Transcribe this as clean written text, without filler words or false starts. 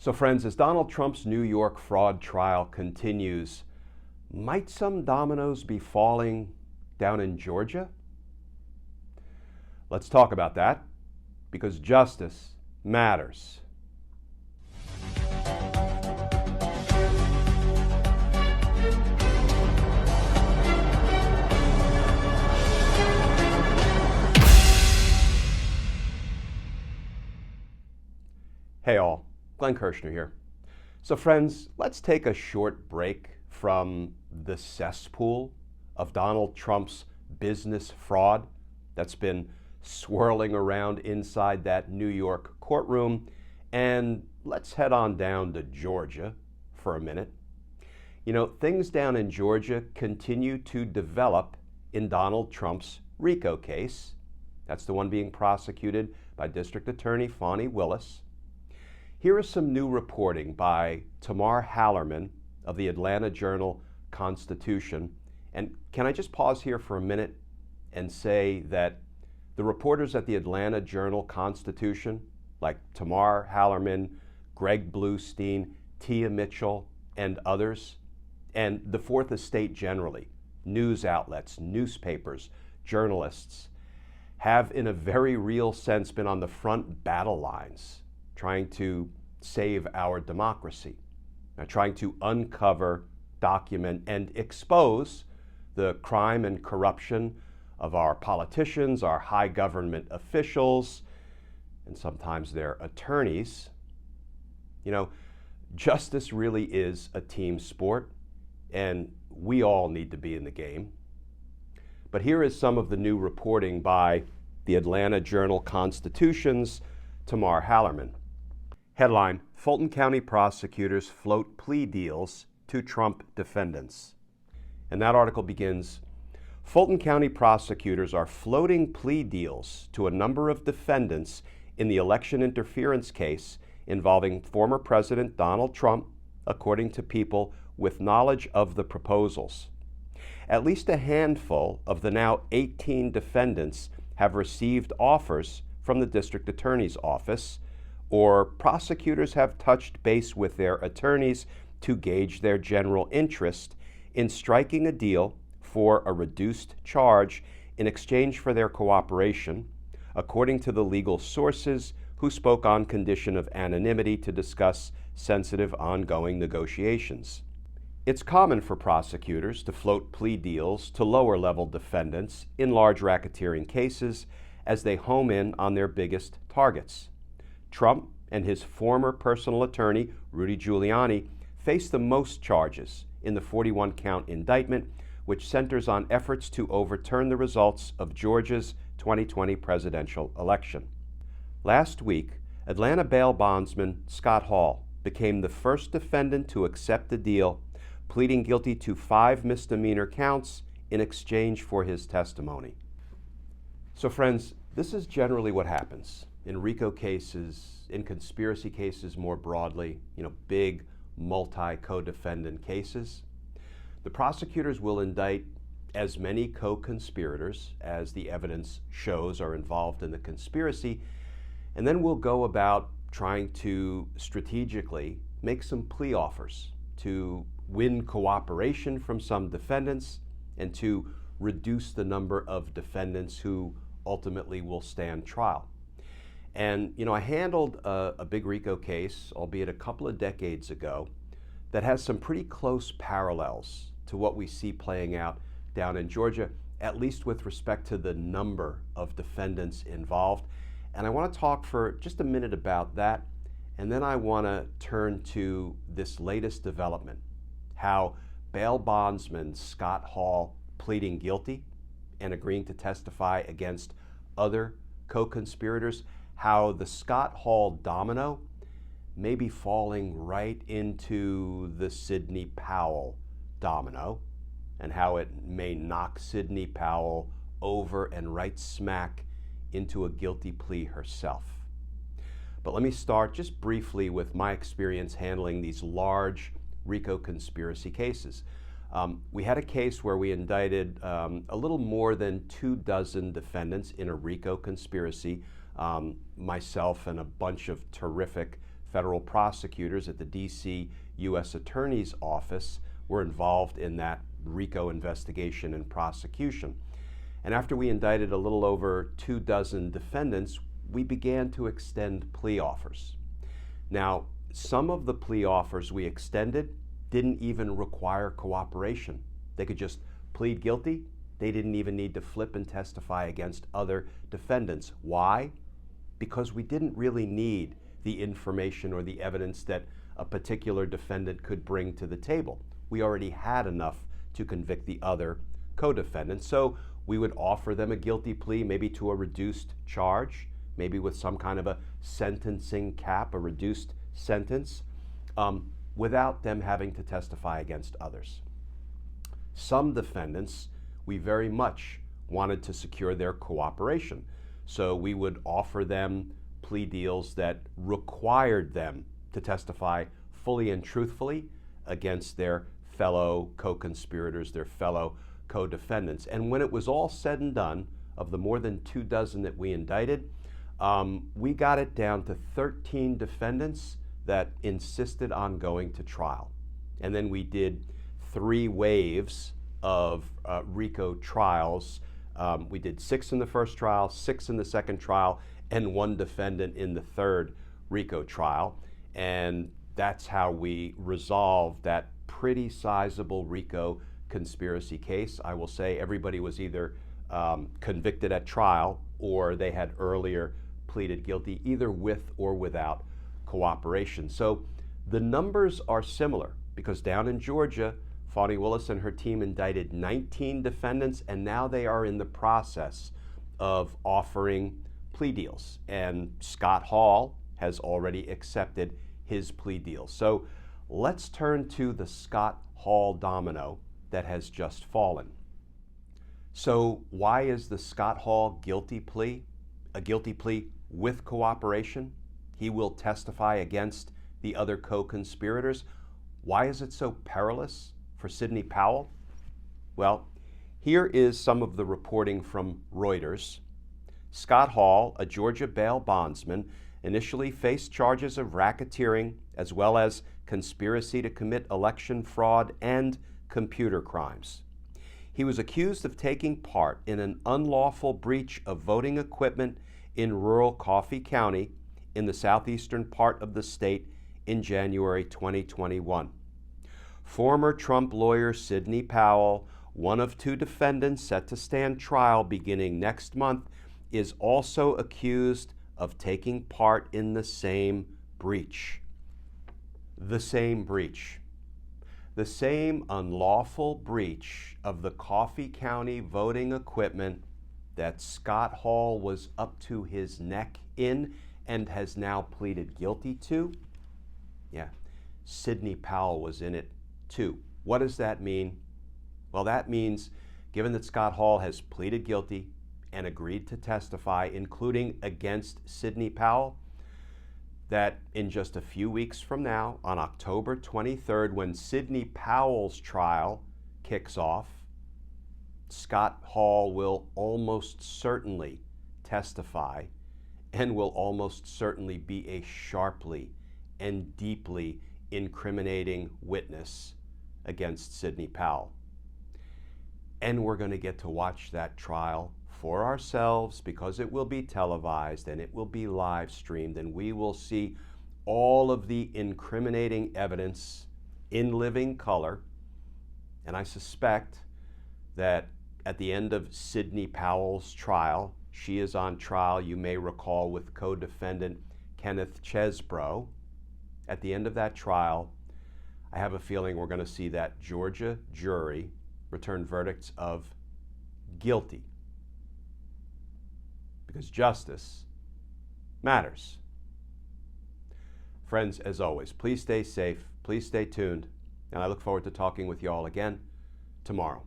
So friends, as Donald Trump's New York fraud trial continues, might some dominoes be falling down in Georgia? Let's talk about that, because justice matters. Hey all, Glenn Kirshner here. So friends, let's take a short break from the cesspool of Donald Trump's business fraud that's been swirling around inside that New York courtroom, and let's head on down to Georgia for a minute. You know, things down in Georgia continue to develop in Donald Trump's RICO case. That's the one being prosecuted by District Attorney Fani Willis. Here is some new reporting by Tamar Hallerman of the Atlanta Journal-Constitution. And can I just pause here for a minute and say that the reporters at the Atlanta Journal-Constitution, like Tamar Hallerman, Greg Bluestein, Tia Mitchell, and others, and the Fourth Estate generally, news outlets, newspapers, journalists, have in a very real sense been on the front battle lines trying to save our democracy, trying to uncover, document, and expose the crime and corruption of our politicians, our high government officials, and sometimes their attorneys. You know, justice really is a team sport, and we all need to be in the game. But here is some of the new reporting by the Atlanta Journal-Constitution's Tamar Hallerman. Headline: Fulton County prosecutors float plea deals to Trump defendants. And that article begins, Fulton County prosecutors are floating plea deals to a number of defendants in the election interference case involving former President Donald Trump, according to people with knowledge of the proposals. At least a handful of the now 18 defendants have received offers from the district attorney's office, or prosecutors have touched base with their attorneys to gauge their general interest in striking a deal for a reduced charge in exchange for their cooperation, according to the legal sources who spoke on condition of anonymity to discuss sensitive ongoing negotiations. It's common for prosecutors to float plea deals to lower-level defendants in large racketeering cases as they home in on their biggest targets. Trump and his former personal attorney, Rudy Giuliani, face the most charges in the 41-count indictment, which centers on efforts to overturn the results of Georgia's 2020 presidential election. Last week, Atlanta bail bondsman Scott Hall became the first defendant to accept the deal, pleading guilty to 5 misdemeanor counts in exchange for his testimony. So friends, this is generally what happens in RICO cases, in conspiracy cases more broadly, big multi-co-defendant cases. The prosecutors will indict as many co-conspirators as the evidence shows are involved in the conspiracy, and then we'll go about trying to strategically make some plea offers to win cooperation from some defendants and to reduce the number of defendants who ultimately will stand trial. And, I handled a big RICO case, albeit a couple of decades ago, that has some pretty close parallels to what we see playing out down in Georgia, at least with respect to the number of defendants involved. And I want to talk for just a minute about that, and then I want to turn to this latest development, how bail bondsman Scott Hall pleading guilty and agreeing to testify against other co-conspirators, how the Scott Hall domino may be falling right into the Sidney Powell domino, and how it may knock Sidney Powell over and right smack into a guilty plea herself. But let me start just briefly with my experience handling these large RICO conspiracy cases. We had a case where we indicted a little more than 24 defendants in a RICO conspiracy, myself and a bunch of terrific federal prosecutors at the D.C. U.S. Attorney's Office were involved in that RICO investigation and prosecution. And after we indicted a little over 24 defendants, we began to extend plea offers. Now, some of the plea offers we extended didn't even require cooperation. They could just plead guilty. They didn't even need to flip and testify against other defendants. Why? Because we didn't really need the information or the evidence that a particular defendant could bring to the table. We already had enough to convict the other co-defendants. So we would offer them a guilty plea, maybe to a reduced charge, maybe with some kind of a sentencing cap, a reduced sentence, without them having to testify against others. Some defendants, we very much wanted to secure their cooperation. So we would offer them plea deals that required them to testify fully and truthfully against their fellow co-conspirators, their fellow co-defendants. And when it was all said and done, of the more than 24 that we indicted, we got it down to 13 defendants that insisted on going to trial. And then we did 3 waves of RICO trials. We did 6 in the first trial, 6 in the second trial, and 1 defendant in the third RICO trial. And that's how we resolved that pretty sizable RICO conspiracy case. I will say everybody was either convicted at trial or they had earlier pleaded guilty, either with or without cooperation. So the numbers are similar because down in Georgia, Fani Willis and her team indicted 19 defendants, and now they are in the process of offering plea deals. And Scott Hall has already accepted his plea deal. So let's turn to the Scott Hall domino that has just fallen. So why is the Scott Hall guilty plea a guilty plea with cooperation? He will testify against the other co-conspirators. Why is it so perilous for Sidney Powell? Well, here is some of the reporting from Reuters. Scott Hall, a Georgia bail bondsman, initially faced charges of racketeering as well as conspiracy to commit election fraud and computer crimes. He was accused of taking part in an unlawful breach of voting equipment in rural Coffee County in the southeastern part of the state in January 2021. Former Trump lawyer Sidney Powell, one of 2 defendants set to stand trial beginning next month, is also accused of taking part in the same breach. The same breach. The same unlawful breach of the Coffee County voting equipment that Scott Hall was up to his neck in and has now pleaded guilty to. Yeah, Sidney Powell was in it too. What does that mean? Well, that means, given that Scott Hall has pleaded guilty and agreed to testify, including against Sidney Powell, that in just a few weeks from now, on October 23rd, when Sidney Powell's trial kicks off, Scott Hall will almost certainly testify and will almost certainly be a sharply and deeply incriminating witness against Sidney Powell. And we're going to get to watch that trial for ourselves because it will be televised and it will be live streamed, and we will see all of the incriminating evidence in living color. And I suspect that at the end of Sidney Powell's trial, she is on trial, you may recall, with co-defendant Kenneth Chesbrough. At the end of that trial, I have a feeling we're going to see that Georgia jury return verdicts of guilty. Because justice matters. Friends, as always, please stay safe, please stay tuned, and I look forward to talking with you all again tomorrow.